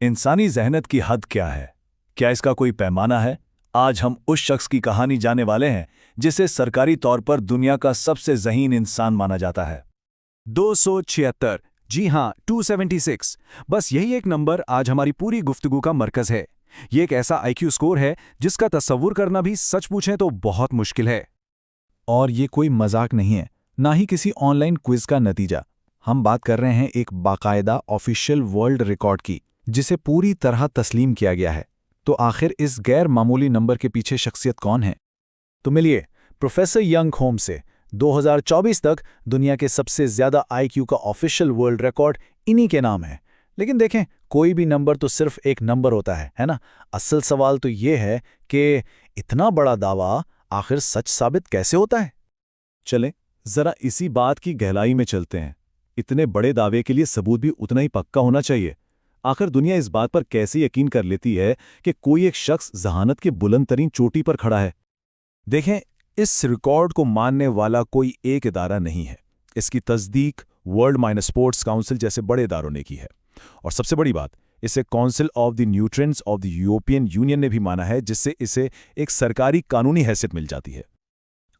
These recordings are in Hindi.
इंसानी ज़हनत की हद क्या है? क्या इसका कोई पैमाना है? आज हम उस शख्स की कहानी जानने वाले हैं जिसे सरकारी तौर पर दुनिया का सबसे ज़हीन इंसान माना जाता है। 276। जी हाँ, 276। बस यही एक नंबर आज हमारी पूरी गुफ्तगू का मरकज़ है। ये एक ऐसा आईक्यू स्कोर है जिसका तसव्वुर करना भी सच पूछें तो बहुत मुश्किल है। और ये कोई मजाक नहीं है, ना ही किसी ऑनलाइन क्विज का नतीजा। हम बात कर रहे हैं एक बाकायदा ऑफिशियल वर्ल्ड रिकॉर्ड की, जिसे पूरी तरह तस्लीम किया गया है। तो आखिर इस गैर मामूली नंबर के पीछे शख्सियत कौन है? तो मिलिए प्रोफेसर यंग होम्स से। 2024 तक दुनिया के सबसे ज़्यादा आईक्यू का ऑफिशियल वर्ल्ड रिकॉर्ड इन्हीं के नाम है। लेकिन देखें, कोई भी नंबर तो सिर्फ एक नंबर होता है ना? असल सवाल तो ये है कि इतना बड़ा दावा आखिर सच साबित कैसे होता है? चलें, जरा इसी बात की गहराई में चलते हैं। इतने बड़े दावे के लिए सबूत भी उतना ही पक्का होना चाहिए। आखिर दुनिया इस बात पर कैसे यकीन कर लेती है कि कोई एक शख्स जहानत के बुलंद तरीन चोटी पर खड़ा है? देखें, इस रिकॉर्ड को मानने वाला कोई एक इदारा नहीं है। इसकी तस्दीक वर्ल्ड माइनर स्पोर्ट्स काउंसिल जैसे बड़े इदारों ने की है। और सबसे बड़ी बात, इसे council of the nutrients of the European union ने भी माना है, जिससे इसे एक सरकारी कानूनी हैसियत मिल जाती है।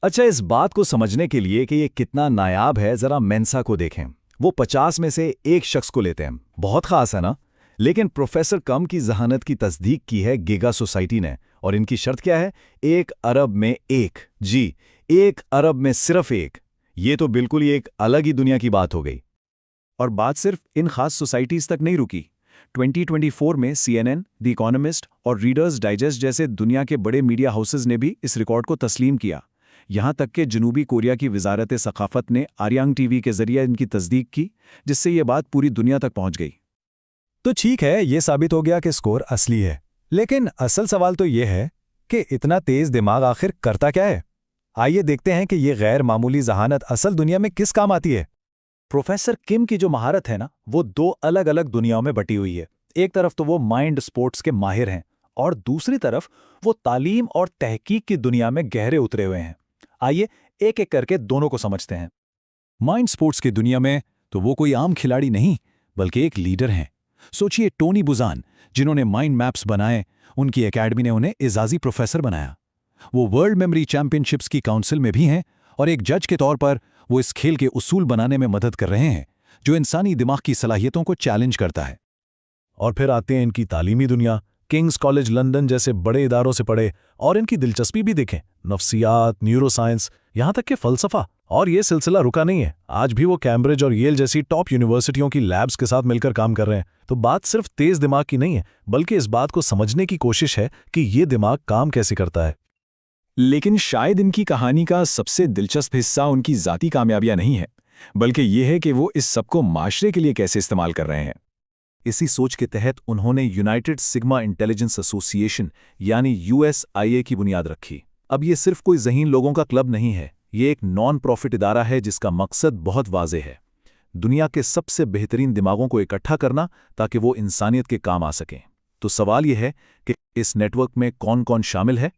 अच्छा, इस बात को समझने के लिए कि ये कितना नायाब है, जरा मेंसा को देखें। वो 50 में से एक शख्स को लेते हैं। बहुत खास है ना? लेकिन प्रोफेसर कम की जहानत की तस्दीक की है गीगा सोसाइटी ने, और इनकी शर्त क्या है? 1 अरब में एक। जी, 1 अरब में सिर्फ एक। ये तो बिल्कुल ही एक अलग ही दुनिया की बात हो गई। और बात सिर्फ इन खास सोसाइटीज तक नहीं रुकी। 2024 में CNN, द इकोनॉमिस्ट और रीडर्स डाइजेस्ट जैसे दुनिया के बड़े मीडिया हाउसेज ने भी इस रिकॉर्ड को तस्लीम किया। यहाँ तक कि जनूबी कोरिया की वजारत सकाफत ने आर्यांग टीवी के जरिए इनकी तस्दीक की, जिससे ये बात पूरी दुनिया तक पहुंच गई। तो ठीक है, ये साबित हो गया कि स्कोर असली है। लेकिन असल सवाल तो ये है कि इतना तेज दिमाग आखिर करता क्या है? आइए देखते हैं कि ये गैर मामूली जहानत असल दुनिया में किस काम आती है। प्रोफेसर किम की जो महारत है ना, वो 2 अलग अलग दुनियाओं में बटी हुई है। एक तरफ तो वो माइंड स्पोर्ट्स के माहिर हैं, और दूसरी तरफ वो तालीम और तहकीक की दुनिया में गहरे उतरे हुए हैं। आइए एक एक करके दोनों को समझते हैं। माइंड स्पोर्ट्स की दुनिया में तो वो कोई आम खिलाड़ी नहीं, बल्कि एक लीडर हैं। सोचिए, टोनी बुजान, जिन्होंने माइंड मैप्स बनाए, उनकी एकेडमी ने उन्हें एजाजी प्रोफेसर बनाया। वो वर्ल्ड मेमोरी चैंपियनशिप्स की काउंसिल में भी हैं, और एक जज के तौर पर वो इस खेल के उसूल बनाने में मदद कर रहे हैं, जो इंसानी दिमाग की सलाहियतों को चैलेंज करता है। और फिर आते हैं इनकी तालीमी दुनिया। किंग्स कॉलेज लंदन जैसे बड़े इदारों से पढ़े, और इनकी दिलचस्पी भी देखें। नफ्सियात, न्यूरोसाइंस, यहाँ तक कि फ़लसफ़ा। और ये सिलसिला रुका नहीं है। आज भी वो कैम्ब्रिज और येल जैसी टॉप यूनिवर्सिटियों की लैब्स के साथ मिलकर काम कर रहे हैं। तो बात सिर्फ तेज दिमाग की नहीं है, बल्कि इस बात को समझने की कोशिश है कि ये दिमाग काम कैसे करता है। लेकिन शायद इनकी कहानी का सबसे दिलचस्प हिस्सा उनकी ज़ाती कामयाबियां नहीं है, बल्कि ये है कि वो इस सबको माशरे के लिए कैसे इस्तेमाल कर रहे हैं। इसी सोच के तहत उन्होंने यूनाइटेड सिग्मा इंटेलिजेंस एसोसिएशन यानी USIA की बुनियाद रखी। अब ये सिर्फ कोई ज़हीन लोगों का क्लब नहीं है, ये एक नॉन प्रॉफिट इदारा है जिसका मकसद बहुत वाज़ेह है: दुनिया के सबसे बेहतरीन दिमागों को इकट्ठा करना ताकि वो इंसानियत के काम आ सकें। तो सवाल यह है कि इस नेटवर्क में कौन कौन शामिल है?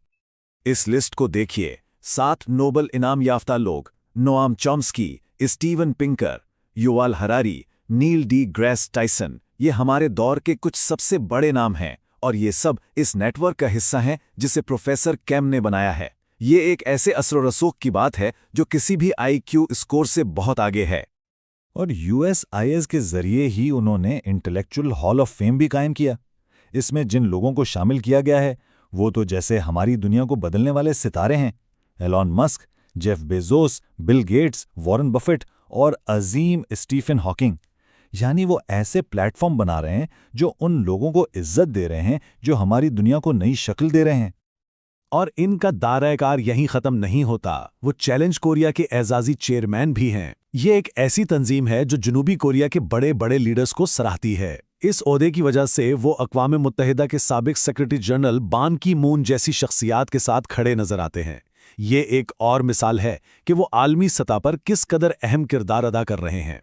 इस लिस्ट को देखिए। 7 नोबल इनाम याफ्ता लोग: Noam Chomsky, Steven Pinker, Yuval Harari, Neil de Grasse Tyson. ये हमारे दौर के कुछ सबसे बड़े नाम हैं, और ये सब इस नेटवर्क का हिस्सा हैं जिसे प्रोफेसर कैम ने बनाया है। ये एक ऐसे असर व रसूख की बात है जो किसी भी IQ स्कोर से बहुत आगे है। और USIS के जरिए ही उन्होंने इंटेलेक्चुअल हॉल ऑफ फेम भी कायम किया। इसमें जिन लोगों को शामिल किया गया है, वो तो जैसे हमारी दुनिया को बदलने वाले सितारे हैं। Elon Musk, Jeff Bezos, Bill Gates, Warren Buffett और अजीम स्टीफन हॉकिंग। यानी वो ऐसे प्लेटफॉर्म बना रहे हैं जो उन लोगों को इज्जत दे रहे हैं जो हमारी दुनिया को नई शक्ल दे रहे हैं। और इनका दायरा-ए-कार यहीं खत्म नहीं होता। वो चैलेंज कोरिया के एजाजी चेयरमैन भी हैं। ये एक ऐसी तंजीम है जो जनूबी कोरिया के बड़े बड़े लीडर्स को सराहती है। इस ओहदे की वजह से वो अक़वाम मुत्तहिदा के साबिक सेक्रेटरी जनरल बान की मून जैसी शख्सियात के साथ खड़े नजर आते हैं। ये एक और मिसाल है कि वो आलमी सतह पर किस कदर अहम किरदार अदा कर रहे हैं।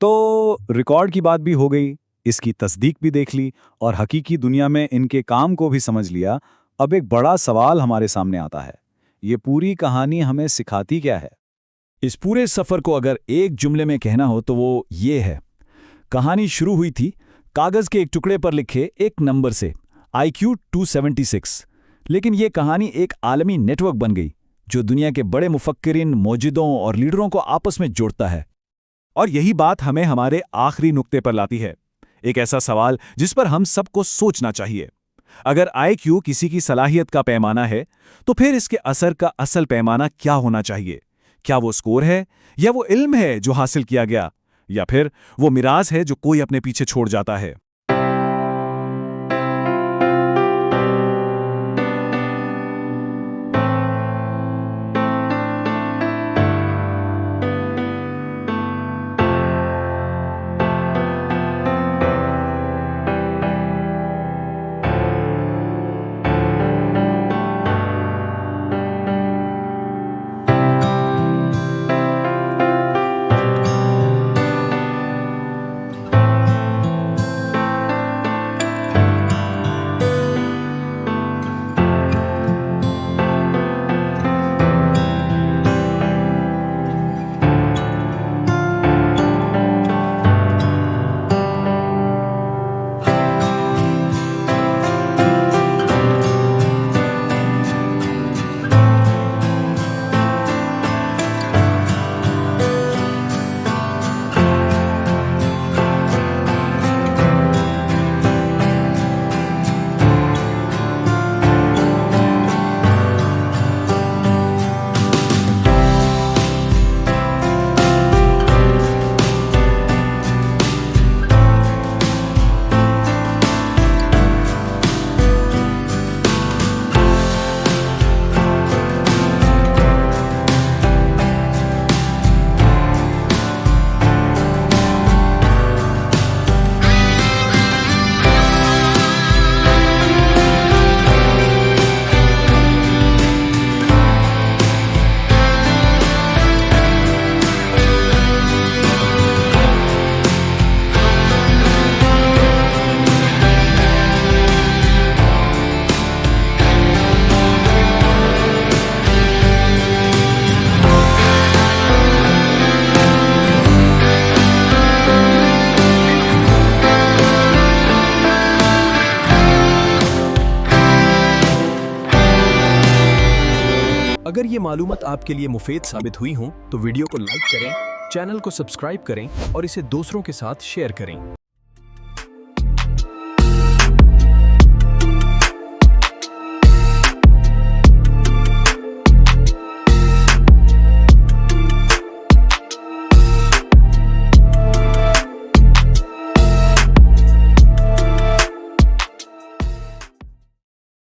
तो रिकॉर्ड की बात भी हो गई, इसकी तस्दीक भी देख ली, और हकीकी दुनिया में इनके काम को भी समझ लिया। अब एक बड़ा सवाल हमारे सामने आता है, ये पूरी कहानी हमें सिखाती क्या है? इस पूरे सफ़र को अगर एक जुमले में कहना हो तो वो ये है: कहानी शुरू हुई थी कागज के एक टुकड़े पर लिखे एक नंबर से, IQ 276। लेकिन ये कहानी एक आलमी नेटवर्क बन गई जो दुनिया के बड़े मुफक्किरीन, मौजूदों और लीडरों को आपस में जोड़ता है। और यही बात हमें हमारे आखिरी नुक्ते पर लाती है, एक ऐसा सवाल जिस पर हम सबको सोचना चाहिए। अगर IQ किसी की सलाहियत का पैमाना है, तो फिर इसके असर का असल पैमाना क्या होना चाहिए? क्या वो स्कोर है, या वो इल्म है जो हासिल किया गया, या फिर वो मिराज है जो कोई अपने पीछे छोड़ जाता है? अगर ये मालूमात आपके लिए मुफीद साबित हुई हों तो वीडियो को लाइक करें, चैनल को सब्सक्राइब करें और इसे दूसरों के साथ शेयर करें।